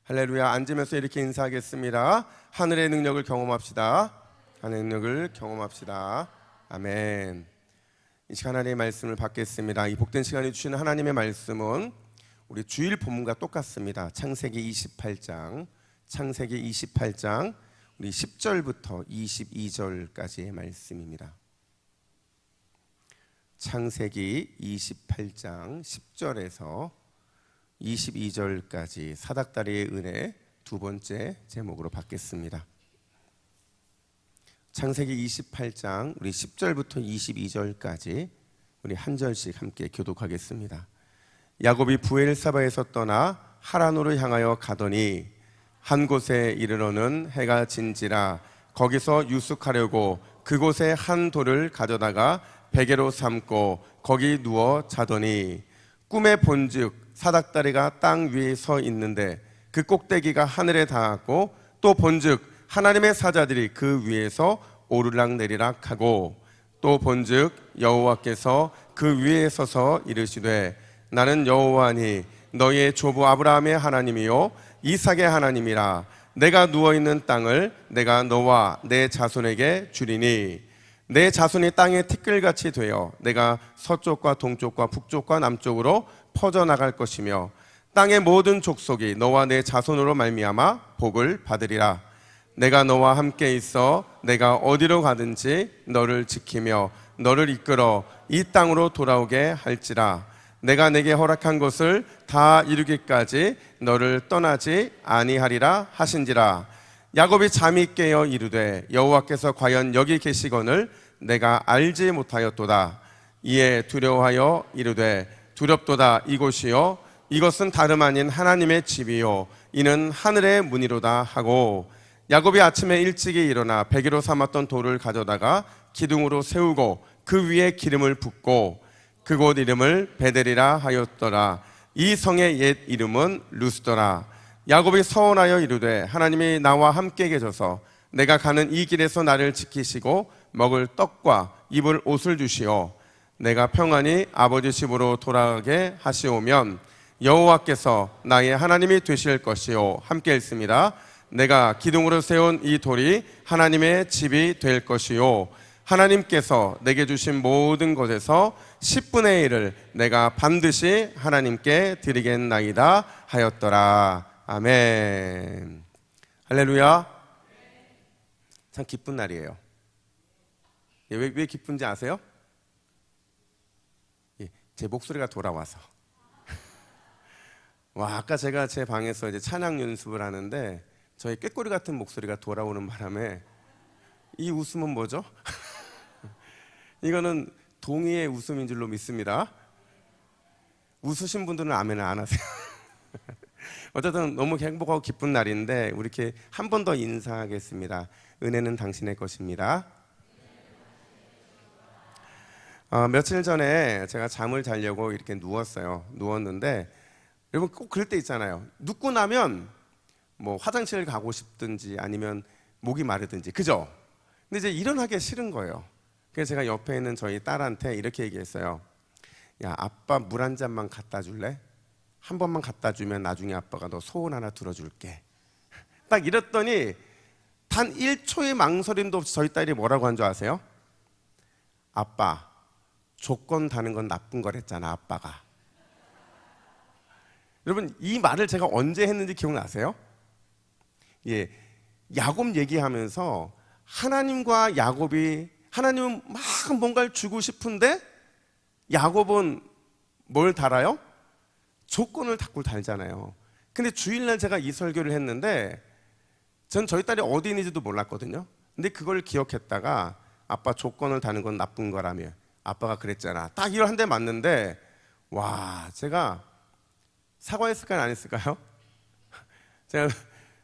할렐루야. 앉으면서 이렇게 인사하겠습니다. 하늘의 능력을 경험합시다. 하늘의 능력을 경험합시다. 아멘. 이 시간 하나님의 말씀을 받겠습니다. 이 복된 시간이 주시는 하나님의 말씀은 우리 주일 본문과 똑같습니다. 창세기 28장 우리 10절부터 22절까지의 말씀입니다. 창세기 28장 10절에서 22절까지 사닥다리의 은혜 두 번째 제목으로 받겠습니다. 창세기 28장 우리 10절부터 22절까지 우리 한 절씩 함께 교독하겠습니다. 야곱이 부엘사바에서 떠나 하란으로 향하여 가더니 한 곳에 이르러는 해가 진지라 거기서 유숙하려고 그곳에 한 돌을 가져다가 베개로 삼고 거기 누워 자더니 꿈에 본즉 사닥다리가 땅 위에 서 있는데 그 꼭대기가 하늘에 닿았고 또 본즉 하나님의 사자들이 그 위에서 오르락내리락 하고 또 본즉 여호와께서 그 위에 서서 이르시되 나는 여호와니 너희의 조부 아브라함의 하나님이요 이삭의 하나님이라. 내가 누워있는 땅을 내가 너와 내 자손에게 주리니 내 자손이 땅의 티끌같이 되어 내가 서쪽과 동쪽과 북쪽과 남쪽으로 퍼져나갈 것이며 땅의 모든 족속이 너와 내 자손으로 말미암아 복을 받으리라. 내가 너와 함께 있어 내가 어디로 가든지 너를 지키며 너를 이끌어 이 땅으로 돌아오게 할지라. 내가 내게 허락한 것을 다 이루기까지 너를 떠나지 아니하리라 하신지라. 야곱이 잠이 깨어 이르되 여호와께서 과연 여기 계시거늘 내가 알지 못하였도다. 이에 두려워하여 이르되 두렵도다. 이곳이요 이것은 다름 아닌 하나님의 집이요 이는 하늘의 문이로다 하고 야곱이 아침에 일찍이 일어나 베개로 삼았던 돌을 가져다가 기둥으로 세우고 그 위에 기름을 붓고 그곳 이름을 베델이라 하였더라. 이 성의 옛 이름은 루스더라. 야곱이 서원하여 이르되 하나님이 나와 함께 계셔서 내가 가는 이 길에서 나를 지키시고 먹을 떡과 입을 옷을 주시오. 내가 평안히 아버지 집으로 돌아가게 하시오면 여호와께서 나의 하나님이 되실 것이요. 함께 읽습니다. 내가 기둥으로 세운 이 돌이 하나님의 집이 될 것이요 하나님께서 내게 주신 모든 것에서 10분의 1을 내가 반드시 하나님께 드리겠나이다 하였더라. 아멘. 할렐루야. 참 기쁜 날이에요. 왜 기쁜지 아세요? 제 목소리가 돌아와서. 와, 아까 제가 제 방에서 이제 찬양 연습을 하는데 저희 꾀꼬리 같은 목소리가 돌아오는 바람에 이 웃음은 뭐죠? 이거는 동의의 웃음인 줄로 믿습니다. 웃으신 분들은 아멘을 안 하세요. 어쨌든 너무 행복하고 기쁜 날인데 우리 이렇게 한 번 더 인사하겠습니다. 은혜는 당신의 것입니다. 며칠 전에 제가 잠을 자려고 이렇게 누웠는데 여러분 꼭 그럴 때 있잖아요. 눕고 나면 뭐 화장실을 가고 싶든지 아니면 목이 마르든지, 그죠? 근데 이제 일어나기 싫은 거예요. 그래서 제가 옆에 있는 저희 딸한테 이렇게 얘기했어요. 야, 아빠 물 한 잔만 갖다 줄래? 한 번만 갖다 주면 나중에 아빠가 너 소원 하나 들어줄게. 딱 이랬더니 단 1초의 망설임도 없이 저희 딸이 뭐라고 한 줄 아세요? 아빠, 조건 다는 건 나쁜 거랬잖아, 아빠가. 여러분, 이 말을 제가 언제 했는지 기억나세요? 예, 야곱 얘기하면서 하나님은 막 뭔가를 주고 싶은데 야곱은 뭘 달아요? 조건을 자꾸 달잖아요. 근데 주일날 제가 이 설교를 했는데 전 저희 딸이 어디 있는지도 몰랐거든요. 근데 그걸 기억했다가 아빠 조건을 다는 건 나쁜 거라며 아빠가 그랬잖아. 딱 이걸 한 대 맞는데 와, 제가 사과했을까요? 안 했을까요? 제가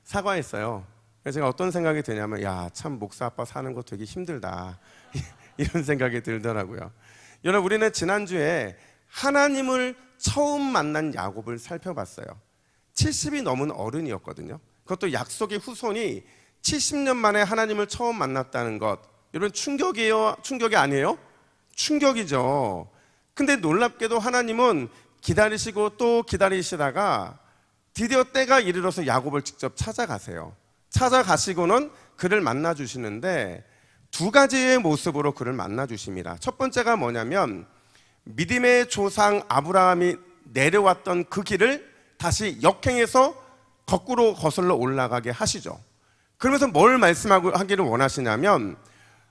사과했어요. 그래서 제가 어떤 생각이 드냐면 야, 참 목사 아빠 사는 거 되게 힘들다 이런 생각이 들더라고요. 여러분, 우리는 지난주에 하나님을 처음 만난 야곱을 살펴봤어요. 70이 넘은 어른이었거든요. 그것도 약속의 후손이 70년 만에 하나님을 처음 만났다는 것, 여러분 충격이에요? 충격이 아니에요? 충격이죠. 근데 놀랍게도 하나님은 기다리시고 또 기다리시다가 드디어 때가 이르러서 야곱을 직접 찾아가세요. 찾아가시고는 그를 만나 주시는데 두 가지의 모습으로 그를 만나 주십니다. 첫 번째가 뭐냐면 믿음의 조상 아브라함이 내려왔던 그 길을 다시 역행해서 거꾸로 거슬러 올라가게 하시죠. 그러면서 뭘 말씀하기를 원하시냐면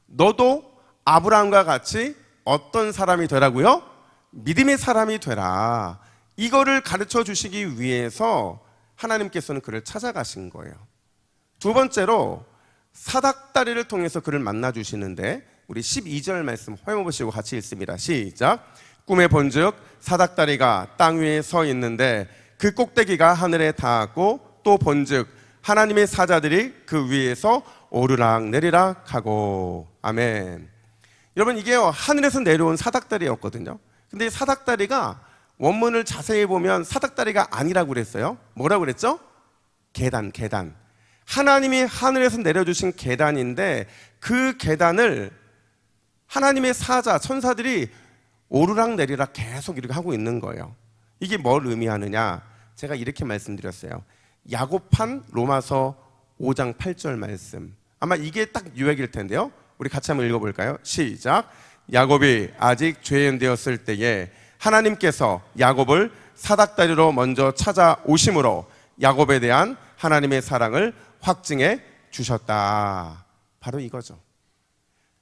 너도 아브라함과 같이 어떤 사람이 되라고요? 믿음의 사람이 되라. 이거를 가르쳐 주시기 위해서 하나님께서는 그를 찾아가신 거예요. 두 번째로 사닥다리를 통해서 그를 만나 주시는데 우리 12절 말씀 화면 보시고 같이 읽습니다. 시작. 꿈에 본즉 사닥다리가 땅 위에 서 있는데 그 꼭대기가 하늘에 닿았고 또 본즉 하나님의 사자들이 그 위에서 오르락 내리락 하고. 아멘. 여러분 이게 하늘에서 내려온 사닥다리였거든요. 근데 이 사닥다리가 원문을 자세히 보면 사닥다리가 아니라고 그랬어요. 뭐라고 그랬죠? 계단. 하나님이 하늘에서 내려주신 계단인데 그 계단을 하나님의 사자, 천사들이 오르락 내리락 계속 이렇게 하고 있는 거예요. 이게 뭘 의미하느냐? 제가 이렇게 말씀드렸어요. 야곱한 로마서 5장 8절 말씀. 아마 이게 딱 유액일 텐데요. 우리 같이 한번 읽어볼까요? 시작. 야곱이 아직 죄인 되었을 때에 하나님께서 야곱을 사닥다리로 먼저 찾아오심으로 야곱에 대한 하나님의 사랑을 확증해 주셨다. 바로 이거죠.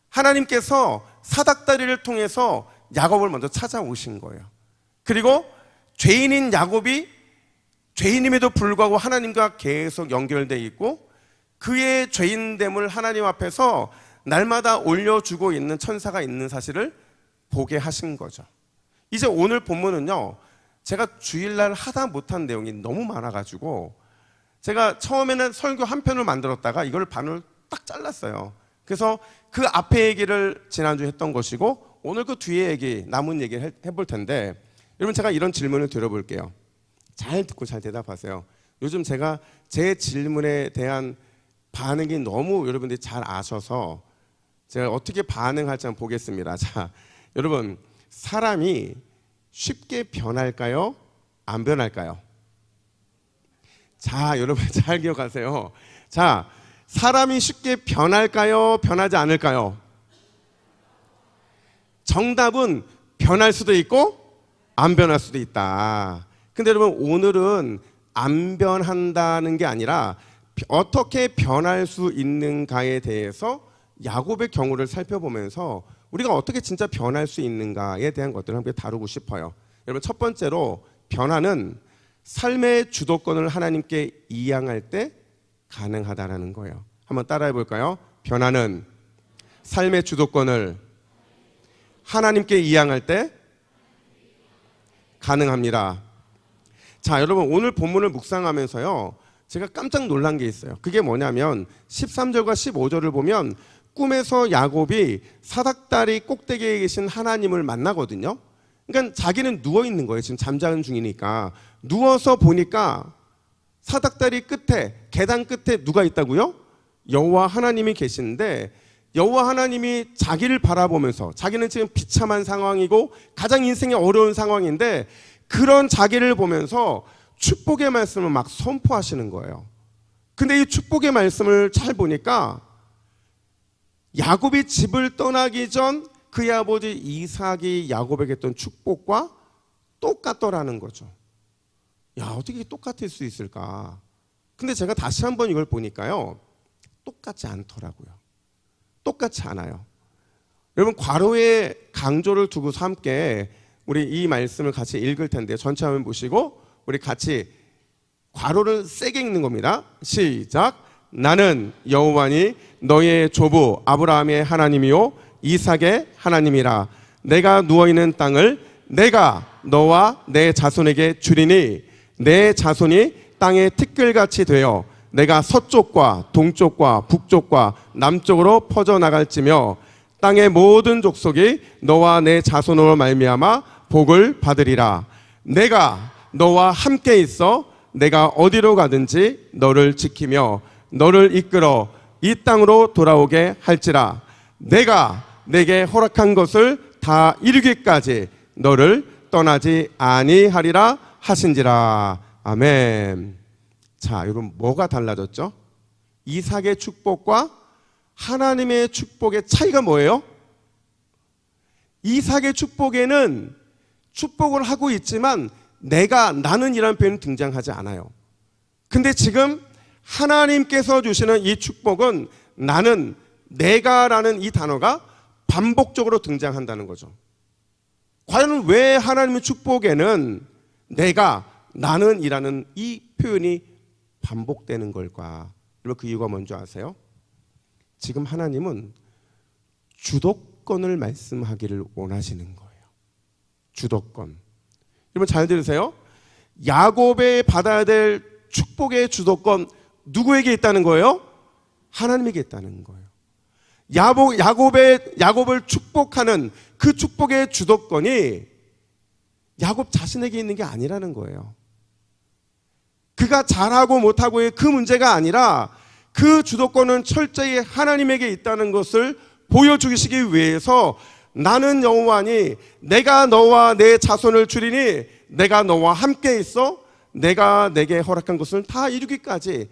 하나님께서 사닥다리를 통해서 야곱을 먼저 찾아오신 거예요. 그리고 죄인인 야곱이 죄인임에도 불구하고 하나님과 계속 연결되어 있고 그의 죄인됨을 하나님 앞에서 날마다 올려주고 있는 천사가 있는 사실을 보게 하신 거죠. 이제 오늘 본문은요, 제가 주일날 하다 못한 내용이 너무 많아가지고 제가 처음에는 설교 한 편을 만들었다가 이걸 반을 딱 잘랐어요. 그래서 그 앞에 얘기를 지난주에 했던 것이고 오늘 그 뒤에 얘기, 남은 얘기를 해볼 텐데, 여러분 제가 이런 질문을 드려볼게요. 잘 듣고 잘 대답하세요. 요즘 제가 제 질문에 대한 반응이 너무 여러분들이 잘 아셔서 제가 어떻게 반응할지 한번 보겠습니다. 자, 여러분 사람이 쉽게 변할까요? 안 변할까요? 자, 여러분 잘 기억하세요. 자, 사람이 쉽게 변할까요? 변하지 않을까요? 정답은 변할 수도 있고 안 변할 수도 있다. 근데 여러분 오늘은 안 변한다는 게 아니라 어떻게 변할 수 있는가에 대해서 야곱의 경우를 살펴보면서 우리가 어떻게 진짜 변할 수 있는가에 대한 것들을 함께 다루고 싶어요. 여러분 첫 번째로 변화는 삶의 주도권을 하나님께 이양할 때 가능하다라는 거예요. 한번 따라해 볼까요? 변화는 삶의 주도권을 하나님께 이양할 때 가능합니다. 자, 여러분 오늘 본문을 묵상하면서요, 제가 깜짝 놀란 게 있어요. 그게 뭐냐면 13절과 15절을 보면 꿈에서 야곱이 사닥다리 꼭대기에 계신 하나님을 만나거든요. 그러니까 자기는 누워 있는 거예요. 지금 잠자는 중이니까. 누워서 보니까 사닥다리 끝에, 계단 끝에 누가 있다고요? 여호와 하나님이 계시는데, 여호와 하나님이 자기를 바라보면서, 자기는 지금 비참한 상황이고 가장 인생이 어려운 상황인데 그런 자기를 보면서 축복의 말씀을 막 선포하시는 거예요. 근데 이 축복의 말씀을 잘 보니까 야곱이 집을 떠나기 전 그의 아버지 이삭이 야곱에게 했던 축복과 똑같더라는 거죠. 야, 어떻게 똑같을 수 있을까? 근데 제가 다시 한번 이걸 보니까요, 똑같지 않더라고요. 똑같지 않아요. 여러분 괄호에 강조를 두고서 함께 우리 이 말씀을 같이 읽을 텐데 전체 화면 보시고 우리 같이 괄호를 세게 읽는 겁니다. 시작. 나는 여호와니 너의 조부 아브라함의 하나님이요 이삭의 하나님이라. 내가 누워있는 땅을 내가 너와 내 자손에게 주리니 내 자손이 땅의 티끌같이 되어 내가 서쪽과 동쪽과 북쪽과 남쪽으로 퍼져나갈지며 땅의 모든 족속이 너와 내 자손으로 말미암아 복을 받으리라. 내가 너와 함께 있어 내가 어디로 가든지 너를 지키며 너를 이끌어 이 땅으로 돌아오게 할지라. 내가 내게 허락한 것을 다 이루기까지 너를 떠나지 아니하리라 하신지라. 아멘. 자, 여러분 뭐가 달라졌죠? 이삭의 축복과 하나님의 축복의 차이가 뭐예요? 이삭의 축복에는 축복을 하고 있지만 나는 이라는 표현이 등장하지 않아요. 근데 지금 하나님께서 주시는 이 축복은 나는, 내가라는 이 단어가 반복적으로 등장한다는 거죠. 과연 왜 하나님의 축복에는 내가, 나는 이라는 이 표현이 반복되는 걸까? 여러분 그 이유가 뭔지 아세요? 지금 하나님은 주도권을 말씀하기를 원하시는 거예요. 주도권. 여러분 잘 들으세요. 야곱에 받아야 될 축복의 주도권 누구에게 있다는 거예요? 하나님에게 있다는 거예요. 야곱을 축복하는 그 축복의 주도권이 야곱 자신에게 있는 게 아니라는 거예요. 그가 잘하고 못하고의 그 문제가 아니라 그 주도권은 철저히 하나님에게 있다는 것을 보여주시기 위해서 나는 여호와니 내가 너와 내 자손을 주리니 내가 너와 함께 있어 내가 내게 허락한 것을 다 이루기까지,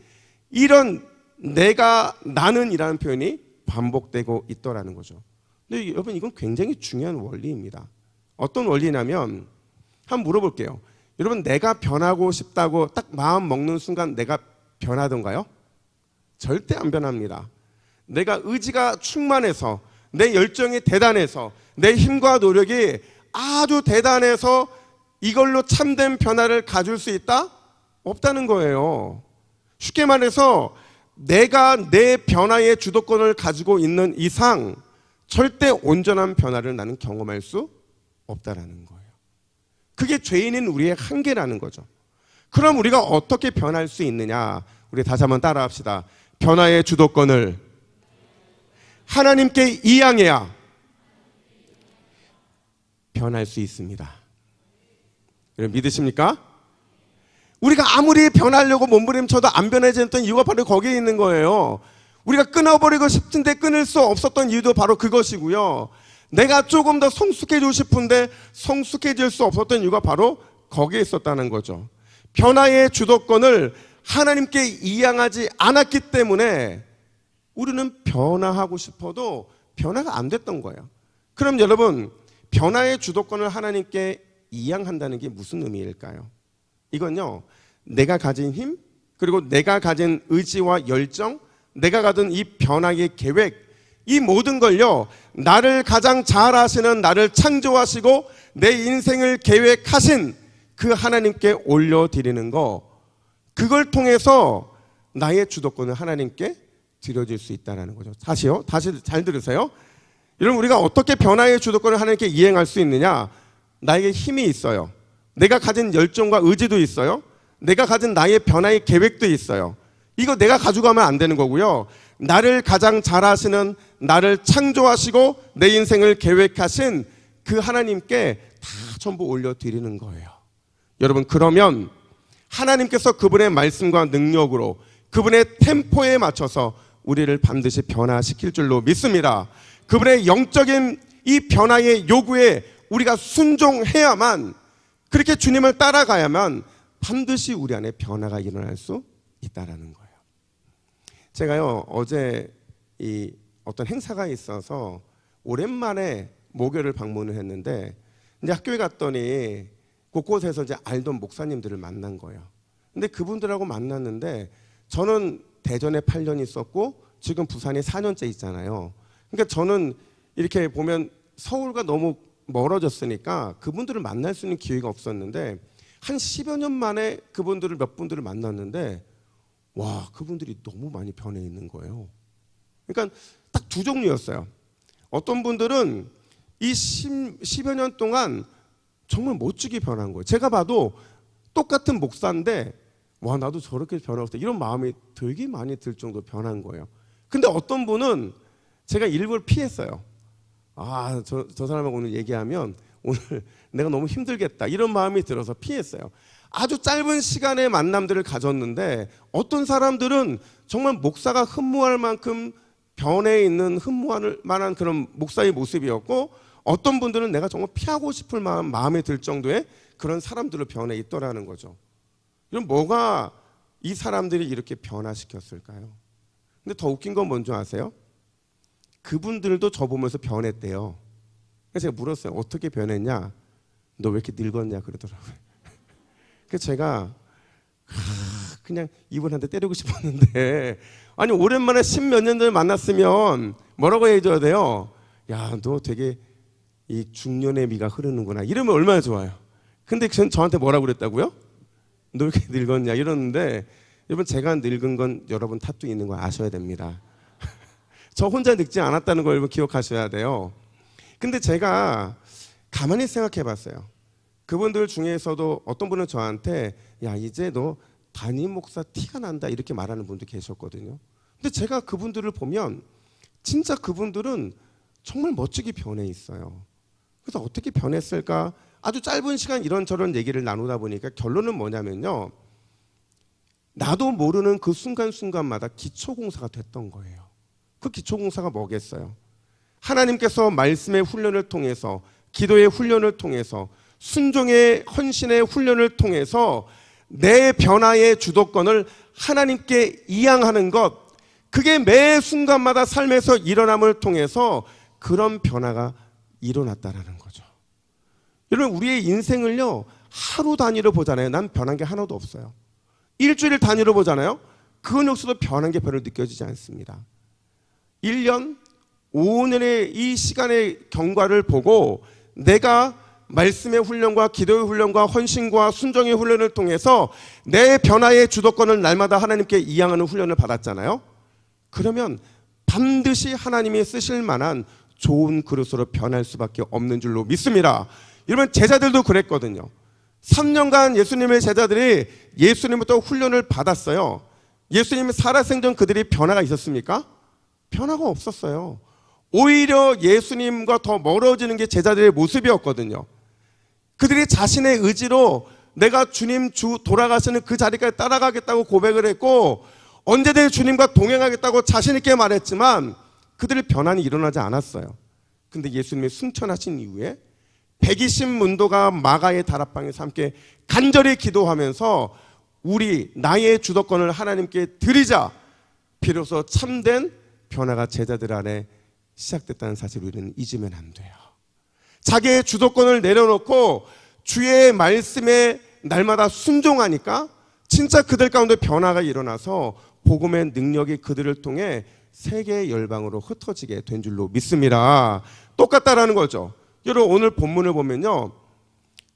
이런 내가, 나는 이라는 표현이 반복되고 있더라는 거죠. 근데 여러분 이건 굉장히 중요한 원리입니다. 어떤 원리냐면 한번 물어볼게요. 여러분 내가 변하고 싶다고 딱 마음 먹는 순간 내가 변하던가요? 절대 안 변합니다. 내가 의지가 충만해서, 내 열정이 대단해서, 내 힘과 노력이 아주 대단해서 이걸로 참된 변화를 가질 수 있다? 없다는 거예요. 쉽게 말해서 내가 내 변화의 주도권을 가지고 있는 이상 절대 온전한 변화를 나는 경험할 수 없다라는 거예요. 그게 죄인인 우리의 한계라는 거죠. 그럼 우리가 어떻게 변할 수 있느냐? 우리 다시 한번 따라합시다. 변화의 주도권을 하나님께 이양해야 변할 수 있습니다. 여러분 믿으십니까? 우리가 아무리 변하려고 몸부림쳐도 안 변해졌던 이유가 바로 거기에 있는 거예요. 우리가 끊어버리고 싶은데 끊을 수 없었던 이유도 바로 그것이고요. 내가 조금 더 성숙해지고 싶은데 성숙해질 수 없었던 이유가 바로 거기에 있었다는 거죠. 변화의 주도권을 하나님께 이양하지 않았기 때문에 우리는 변화하고 싶어도 변화가 안 됐던 거예요. 그럼 여러분, 변화의 주도권을 하나님께 이양한다는 게 무슨 의미일까요? 이건요, 내가 가진 힘, 그리고 내가 가진 의지와 열정, 내가 가진 이 변화의 계획, 이 모든 걸요, 나를 가장 잘 아시는, 나를 창조하시고 내 인생을 계획하신 그 하나님께 올려드리는 거, 그걸 통해서 나의 주도권을 하나님께 드려질 수 있다는 거죠. 다시요, 다시 잘 들으세요. 여러분, 우리가 어떻게 변화의 주도권을 하나님께 이행할 수 있느냐? 나에게 힘이 있어요. 내가 가진 열정과 의지도 있어요. 내가 가진 나의 변화의 계획도 있어요. 이거 내가 가져가면 안 되는 거고요. 나를 가장 잘 아시는, 나를 창조하시고 내 인생을 계획하신 그 하나님께 다 전부 올려드리는 거예요. 여러분, 그러면 하나님께서 그분의 말씀과 능력으로 그분의 템포에 맞춰서 우리를 반드시 변화시킬 줄로 믿습니다. 그분의 영적인 이 변화의 요구에 우리가 순종해야만, 그렇게 주님을 따라가야만 반드시 우리 안에 변화가 일어날 수 있다라는 거예요. 제가요, 어제 이 어떤 행사가 있어서 오랜만에 모교를 방문을 했는데, 이제 학교에 갔더니 곳곳에서 이제 알던 목사님들을 만난 거예요. 근데 그분들하고 만났는데, 저는 대전에 8년 있었고 지금 부산에 4년째 있잖아요. 그러니까 저는 이렇게 보면 서울과 너무 멀어졌으니까 그분들을 만날 수 있는 기회가 없었는데, 한 10여 년 만에 그분들을 몇 분들을 만났는데, 와, 그분들이 너무 많이 변해 있는 거예요. 그러니까 딱 두 종류였어요. 어떤 분들은 이 10여 년 동안 정말 멋지게 변한 거예요. 제가 봐도 똑같은 목사인데, 와, 나도 저렇게 변하고 이런 마음이 되게 많이 들 정도로 변한 거예요. 근데 어떤 분은 제가 일부러 피했어요. 아, 저 사람하고 오늘 얘기하면 오늘 내가 너무 힘들겠다, 이런 마음이 들어서 피했어요. 아주 짧은 시간의 만남들을 가졌는데, 어떤 사람들은 정말 목사가 흠모할 만큼 변해 있는, 흠모할 만한 그런 목사의 모습이었고, 어떤 분들은 내가 정말 피하고 싶을 마음이 들 정도의 그런 사람들로 변해 있더라는 거죠. 이런 뭐가 이 사람들이 이렇게 변화시켰을까요? 근데 더 웃긴 건 뭔지 아세요? 그분들도 저 보면서 변했대요. 그래서 제가 물었어요. 어떻게 변했냐? 너 왜 이렇게 늙었냐? 그러더라고요. 그래서 제가 그냥 이분한테 때리고 싶었는데, 아니 오랜만에 10몇 년 전에 만났으면 뭐라고 해줘야 돼요? 야, 너 되게 이 중년의 미가 흐르는구나. 이러면 얼마나 좋아요. 근데 저한테 뭐라고 그랬다고요? 너 왜 이렇게 늙었냐 이러는데, 여러분 제가 늙은 건 여러분 탓도 있는 거 아셔야 됩니다. 저 혼자 늙지 않았다는 걸 여러분 기억하셔야 돼요. 근데 제가 가만히 생각해 봤어요. 그분들 중에서도 어떤 분은 저한테 야, 이제 너 담임 목사 티가 난다 이렇게 말하는 분도 계셨거든요. 근데 제가 그분들을 보면 진짜 그분들은 정말 멋지게 변해 있어요. 그래서 어떻게 변했을까? 아주 짧은 시간 이런저런 얘기를 나누다 보니까 결론은 뭐냐면요, 나도 모르는 그 순간순간마다 기초공사가 됐던 거예요. 그 기초공사가 뭐겠어요? 하나님께서 말씀의 훈련을 통해서, 기도의 훈련을 통해서, 순종의 헌신의 훈련을 통해서 내 변화의 주도권을 하나님께 이양하는 것, 그게 매 순간마다 삶에서 일어남을 통해서 그런 변화가 일어났다라는 거죠. 여러분, 우리의 인생을요 하루 단위로 보잖아요. 난 변한 게 하나도 없어요. 일주일 단위로 보잖아요. 그건 역시도 변한 게 별로 느껴지지 않습니다. 1년, 5년의 이 시간의 경과를 보고 내가 말씀의 훈련과 기도의 훈련과 헌신과 순종의 훈련을 통해서 내 변화의 주도권을 날마다 하나님께 이양하는 훈련을 받았잖아요. 그러면 반드시 하나님이 쓰실 만한 좋은 그릇으로 변할 수밖에 없는 줄로 믿습니다. 여러분, 제자들도 그랬거든요. 3년간 예수님의 제자들이 예수님부터 훈련을 받았어요. 예수님이 살아생전 그들이 변화가 있었습니까? 변화가 없었어요. 오히려 예수님과 더 멀어지는 게 제자들의 모습이었거든요. 그들이 자신의 의지로 내가 주님 돌아가시는 그 자리까지 따라가겠다고 고백을 했고, 언제든 주님과 동행하겠다고 자신 있게 말했지만 그들의 변화는 일어나지 않았어요. 근데 예수님이 승천하신 이후에 120문도가 마가의 다락방에서 함께 간절히 기도하면서 나의 주도권을 하나님께 드리자, 비로소 참된 변화가 제자들 안에 시작됐다는 사실을 우리는 잊으면 안 돼요. 자기의 주도권을 내려놓고 주의 말씀에 날마다 순종하니까 진짜 그들 가운데 변화가 일어나서 복음의 능력이 그들을 통해 세계 열방으로 흩어지게 된 줄로 믿습니다. 똑같다라는 거죠. 여러분, 오늘 본문을 보면요,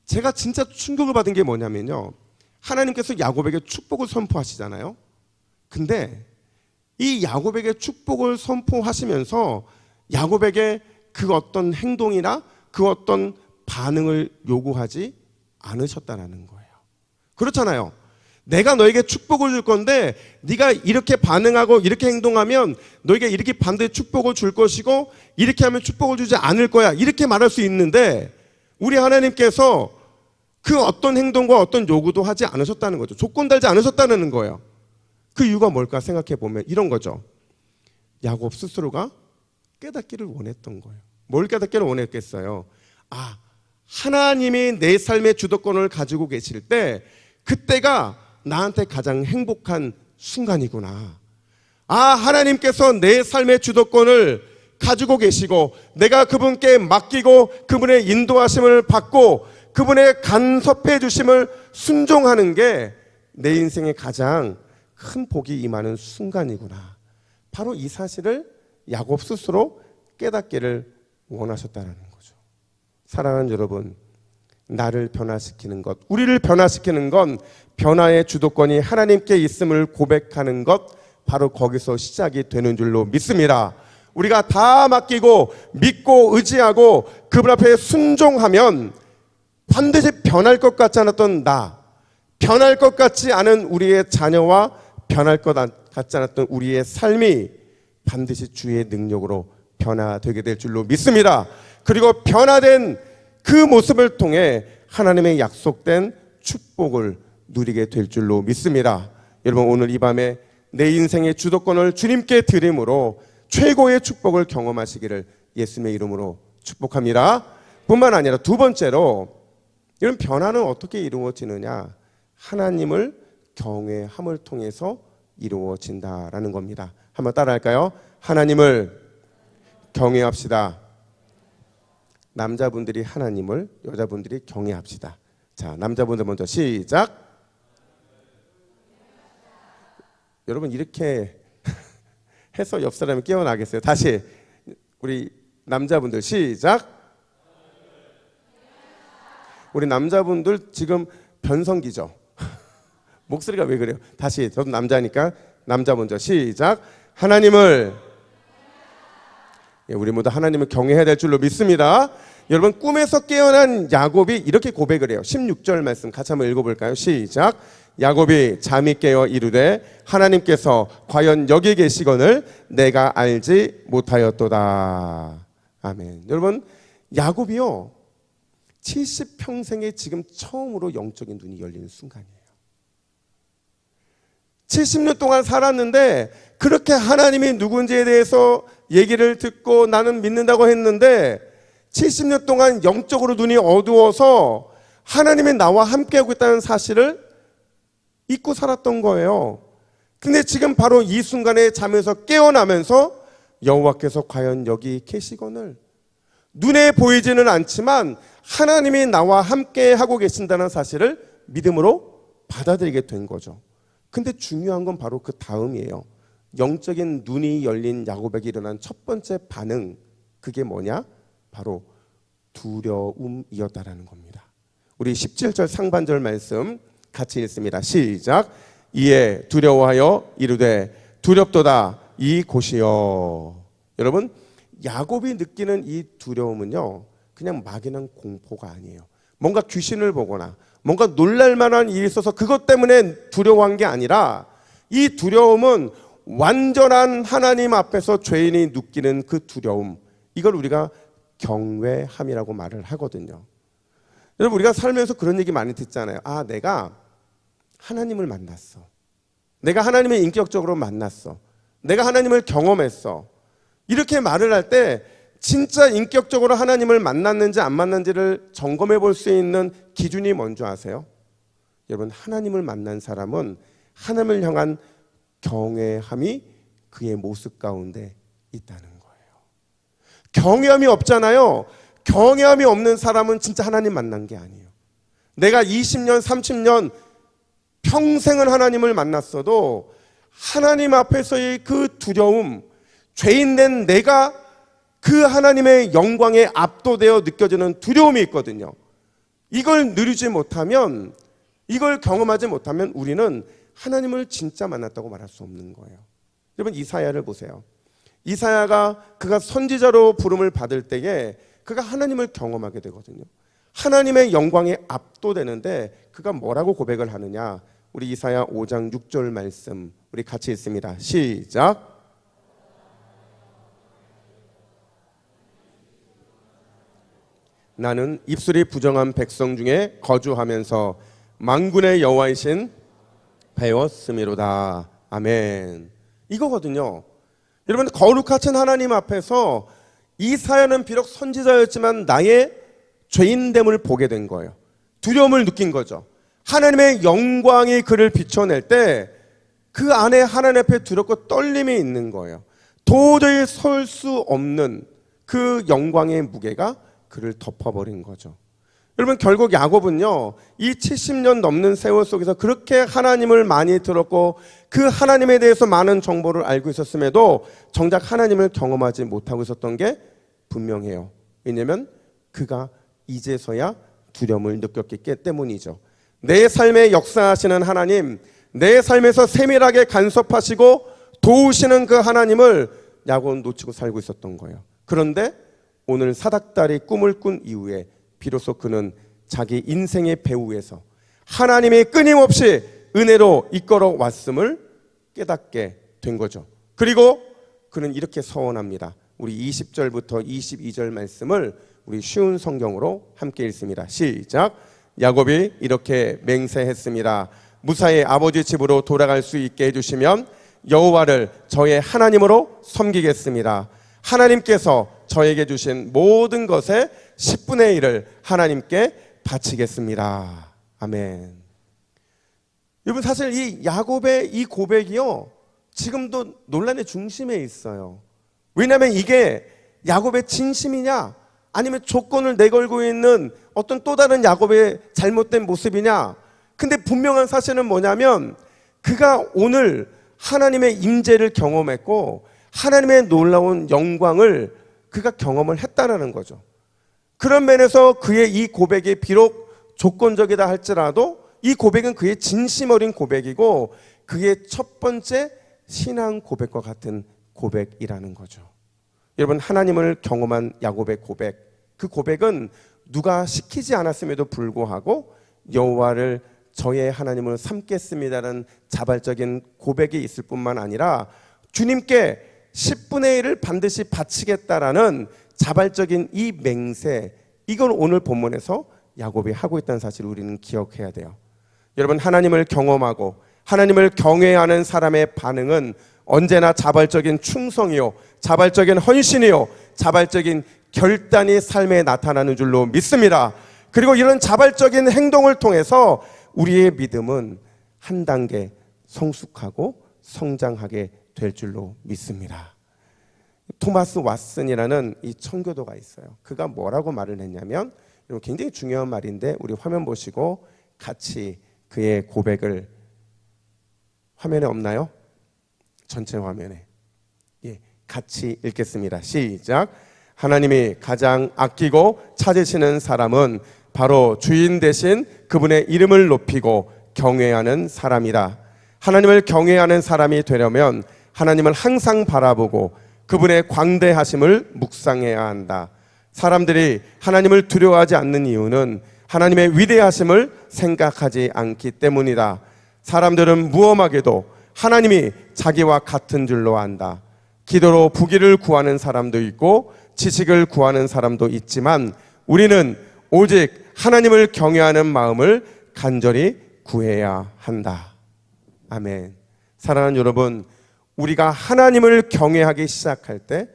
제가 진짜 충격을 받은 게 뭐냐면요, 하나님께서 야곱에게 축복을 선포하시잖아요. 근데 이 야곱에게 축복을 선포하시면서 야곱에게 그 어떤 행동이나 그 어떤 반응을 요구하지 않으셨다는 거예요. 그렇잖아요. 내가 너에게 축복을 줄 건데 네가 이렇게 반응하고 이렇게 행동하면 너에게 이렇게 반드시 축복을 줄 것이고 이렇게 하면 축복을 주지 않을 거야, 이렇게 말할 수 있는데 우리 하나님께서 그 어떤 행동과 어떤 요구도 하지 않으셨다는 거죠. 조건 달지 않으셨다는 거예요. 그 이유가 뭘까 생각해 보면 이런 거죠. 야곱 스스로가 깨닫기를 원했던 거예요. 뭘 깨닫기를 원했겠어요? 하나님이 내 삶의 주도권을 가지고 계실 때 그때가 나한테 가장 행복한 순간이구나. 하나님께서 내 삶의 주도권을 가지고 계시고 내가 그분께 맡기고 그분의 인도하심을 받고 그분의 간섭해 주심을 순종하는 게 내 인생의 가장 큰 복이 임하는 순간이구나. 바로 이 사실을 야곱 스스로 깨닫기를 원하셨다는 거죠. 사랑하는 여러분, 나를 변화시키는 것, 우리를 변화시키는 건 변화의 주도권이 하나님께 있음을 고백하는 것, 바로 거기서 시작이 되는 줄로 믿습니다. 우리가 다 맡기고 믿고 의지하고 그분 앞에 순종하면 반드시 변할 것 같지 않았던 변할 것 같지 않은 우리의 자녀와 변할 것 같지 않았던 우리의 삶이 반드시 주의 능력으로 변화되게 될 줄로 믿습니다. 그리고 변화된 그 모습을 통해 하나님의 약속된 축복을 누리게 될 줄로 믿습니다. 여러분, 오늘 이 밤에 내 인생의 주도권을 주님께 드림으로 최고의 축복을 경험하시기를 예수님의 이름으로 축복합니다. 뿐만 아니라 두 번째로, 이런 변화는 어떻게 이루어지느냐? 하나님을 경외함을 통해서 이루어진다라는 겁니다. 한번 따라할까요? 하나님을 경외합시다. 남자분들이 하나님을, 여자분들이 경외합시다. 자, 남자분들 먼저 시작. 여러분 이렇게 해서 옆 사람이 깨어나겠어요? 다시 우리 남자분들 시작. 우리 남자분들 지금 변성기죠? 목소리가 왜 그래요? 다시, 저도 남자니까 남자 먼저 시작. 하나님을, 우리 모두 하나님을 경외해야 될 줄로 믿습니다. 여러분 꿈에서 깨어난 야곱이 이렇게 고백을 해요. 16절 말씀 같이 한번 읽어볼까요? 시작. 야곱이 잠이 깨어 이르되 하나님께서 과연 여기 계시거늘 내가 알지 못하였도다. 아멘. 여러분 야곱이요 70평생에 지금 처음으로 영적인 눈이 열리는 순간이에요. 70년 동안 살았는데 그렇게 하나님이 누군지에 대해서 얘기를 듣고 나는 믿는다고 했는데 70년 동안 영적으로 눈이 어두워서 하나님이 나와 함께하고 있다는 사실을 잊고 살았던 거예요. 근데 지금 바로 이 순간에 잠에서 깨어나면서 여호와께서 과연 여기 계시거늘 눈에 보이지는 않지만 하나님이 나와 함께하고 계신다는 사실을 믿음으로 받아들이게 된 거죠. 근데 중요한 건 바로 그 다음이에요. 영적인 눈이 열린 야곱에게 일어난 첫 번째 반응, 그게 뭐냐? 바로 두려움이었다라는 겁니다. 우리 17절 상반절 말씀 같이 읽습니다. 시작. 이에 두려워하여 이르되 두렵도다 이곳이여. 여러분 야곱이 느끼는 이 두려움은요 그냥 막연한 공포가 아니에요. 뭔가 귀신을 보거나 뭔가 놀랄만한 일이 있어서 그것 때문에 두려워한 게 아니라 이 두려움은 완전한 하나님 앞에서 죄인이 느끼는 그 두려움, 이걸 우리가 경외함이라고 말을 하거든요. 여러분 우리가 살면서 그런 얘기 많이 듣잖아요. 아, 내가 하나님을 만났어. 내가 하나님을 인격적으로 만났어. 내가 하나님을 경험했어. 이렇게 말을 할 때 진짜 인격적으로 하나님을 만났는지 안 만났는지를 점검해 볼 수 있는 기준이 뭔지 아세요? 여러분 하나님을 만난 사람은 하나님을 향한 경외함이 그의 모습 가운데 있다는 거예요. 경외함이 없잖아요. 경외함이 없는 사람은 진짜 하나님 만난 게 아니에요. 내가 20년, 30년 평생을 하나님을 만났어도 하나님 앞에서의 그 두려움, 죄인된 내가 그 하나님의 영광에 압도되어 느껴지는 두려움이 있거든요. 이걸 누리지 못하면, 이걸 경험하지 못하면 우리는 하나님을 진짜 만났다고 말할 수 없는 거예요. 여러분 이사야를 보세요. 이사야가 그가 선지자로 부름을 받을 때에 그가 하나님을 경험하게 되거든요. 하나님의 영광에 압도되는데 그가 뭐라고 고백을 하느냐? 우리 이사야 5장 6절 말씀 우리 같이 읽습니다. 시작. 나는 입술이 부정한 백성 중에 거주하면서 만군의 여호와이신 배웠음이로다. 아멘. 이거거든요. 여러분 거룩하신 하나님 앞에서 이사야는 비록 선지자였지만 나의 죄인됨을 보게 된 거예요. 두려움을 느낀 거죠. 하나님의 영광이 그를 비춰낼 때 그 안에 하나님 앞에 두렵고 떨림이 있는 거예요. 도저히 설 수 없는 그 영광의 무게가 그를 덮어버린 거죠. 여러분 결국 야곱은요 이 70년 넘는 세월 속에서 그렇게 하나님을 많이 들었고 그 하나님에 대해서 많은 정보를 알고 있었음에도 정작 하나님을 경험하지 못하고 있었던 게 분명해요. 왜냐하면 그가 이제서야 두려움을 느꼈기 때문이죠. 내 삶에 역사하시는 하나님, 내 삶에서 세밀하게 간섭하시고 도우시는 그 하나님을 야곱은 놓치고 살고 있었던 거예요. 그런데 오늘 사닥다리 꿈을 꾼 이후에 비로소 그는 자기 인생의 배후에서 하나님이 끊임없이 은혜로 이끌어 왔음을 깨닫게 된 거죠. 그리고 그는 이렇게 서원합니다. 우리 20절부터 22절 말씀을 우리 쉬운 성경으로 함께 읽습니다. 시작. 야곱이 이렇게 맹세했습니다. 무사히 아버지 집으로 돌아갈 수 있게 해주시면 여호와를 저의 하나님으로 섬기겠습니다. 하나님께서 저에게 주신 모든 것의 10분의 1을 하나님께 바치겠습니다. 아멘. 여러분 사실 이 야곱의 이 고백이요 지금도 논란의 중심에 있어요. 왜냐하면 이게 야곱의 진심이냐 아니면 조건을 내걸고 있는 어떤 또 다른 야곱의 잘못된 모습이냐. 근데 분명한 사실은 뭐냐면 그가 오늘 하나님의 임재를 경험했고 하나님의 놀라운 영광을 그가 경험을 했다라는 거죠. 그런 면에서 그의 이 고백이 비록 조건적이다 할지라도 이 고백은 그의 진심 어린 고백이고 그의 첫 번째 신앙 고백과 같은 고백이라는 거죠. 여러분 하나님을 경험한 야곱의 고백, 그 고백은 누가 시키지 않았음에도 불구하고 여호와를 저의 하나님을 삼겠습니다라는 자발적인 고백이 있을 뿐만 아니라 주님께 10분의 1을 반드시 바치겠다라는 자발적인 이 맹세, 이걸 오늘 본문에서 야곱이 하고 있다는 사실을 우리는 기억해야 돼요. 여러분 하나님을 경험하고 하나님을 경외하는 사람의 반응은 언제나 자발적인 충성이요 자발적인 헌신이요 자발적인 결단이 삶에 나타나는 줄로 믿습니다. 그리고 이런 자발적인 행동을 통해서 우리의 믿음은 한 단계 성숙하고 성장하게 될 줄로 믿습니다. 토마스 왓슨이라는 이 청교도가 있어요. 그가 뭐라고 말을 했냐면 굉장히 중요한 말인데 우리 화면 보시고 같이 그의 고백을 화면에 없나요? 전체 화면에 같이 읽겠습니다. 시작. 하나님이 가장 아끼고 찾으시는 사람은 바로 주인 대신 그분의 이름을 높이고 경외하는 사람이다. 하나님을 경외하는 사람이 되려면 하나님을 항상 바라보고 그분의 광대하심을 묵상해야 한다. 사람들이 하나님을 두려워하지 않는 이유는 하나님의 위대하심을 생각하지 않기 때문이다. 사람들은 무엄하게도 하나님이 자기와 같은 줄로 안다. 기도로 부귀를 구하는 사람도 있고 지식을 구하는 사람도 있지만 우리는 오직 하나님을 경외하는 마음을 간절히 구해야 한다. 아멘. 사랑하는 여러분, 우리가 하나님을 경외하기 시작할 때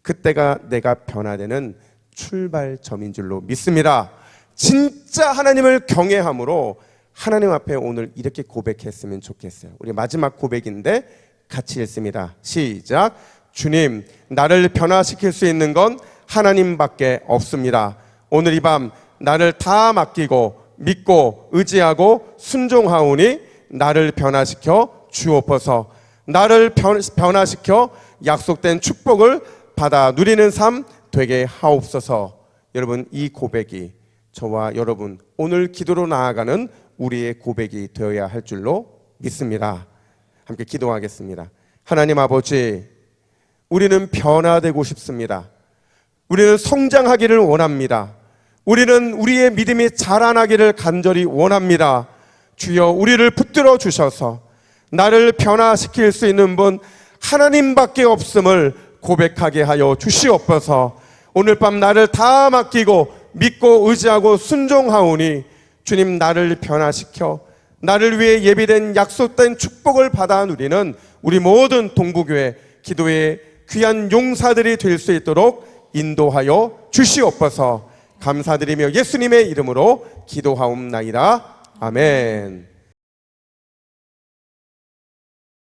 그때가 내가 변화되는 출발점인 줄로 믿습니다. 진짜 하나님을 경외함으로 하나님 앞에 오늘 이렇게 고백했으면 좋겠어요. 우리 마지막 고백인데 같이 읽습니다. 시작. 주님, 나를 변화시킬 수 있는 건 하나님밖에 없습니다. 오늘 이 밤 나를 다 맡기고 믿고 의지하고 순종하오니 나를 변화시켜 주옵소서. 나를 변화시켜 약속된 축복을 받아 누리는 삶 되게 하옵소서. 여러분, 이 고백이 저와 여러분 오늘 기도로 나아가는 우리의 고백이 되어야 할 줄로 믿습니다. 함께 기도하겠습니다. 하나님 아버지, 우리는 변화되고 싶습니다. 우리는 성장하기를 원합니다. 우리는 우리의 믿음이 자라나기를 간절히 원합니다. 주여, 우리를 붙들어 주셔서 나를 변화시킬 수 있는 분 하나님밖에 없음을 고백하게 하여 주시옵소서. 오늘 밤 나를 다 맡기고 믿고 의지하고 순종하오니 주님, 나를 변화시켜 나를 위해 예비된 약속된 축복을 받아 누리는 우리 모든 동부교회 기도의 귀한 용사들이 될 수 있도록 인도하여 주시옵소서. 감사드리며 예수님의 이름으로 기도하옵나이다. 아멘.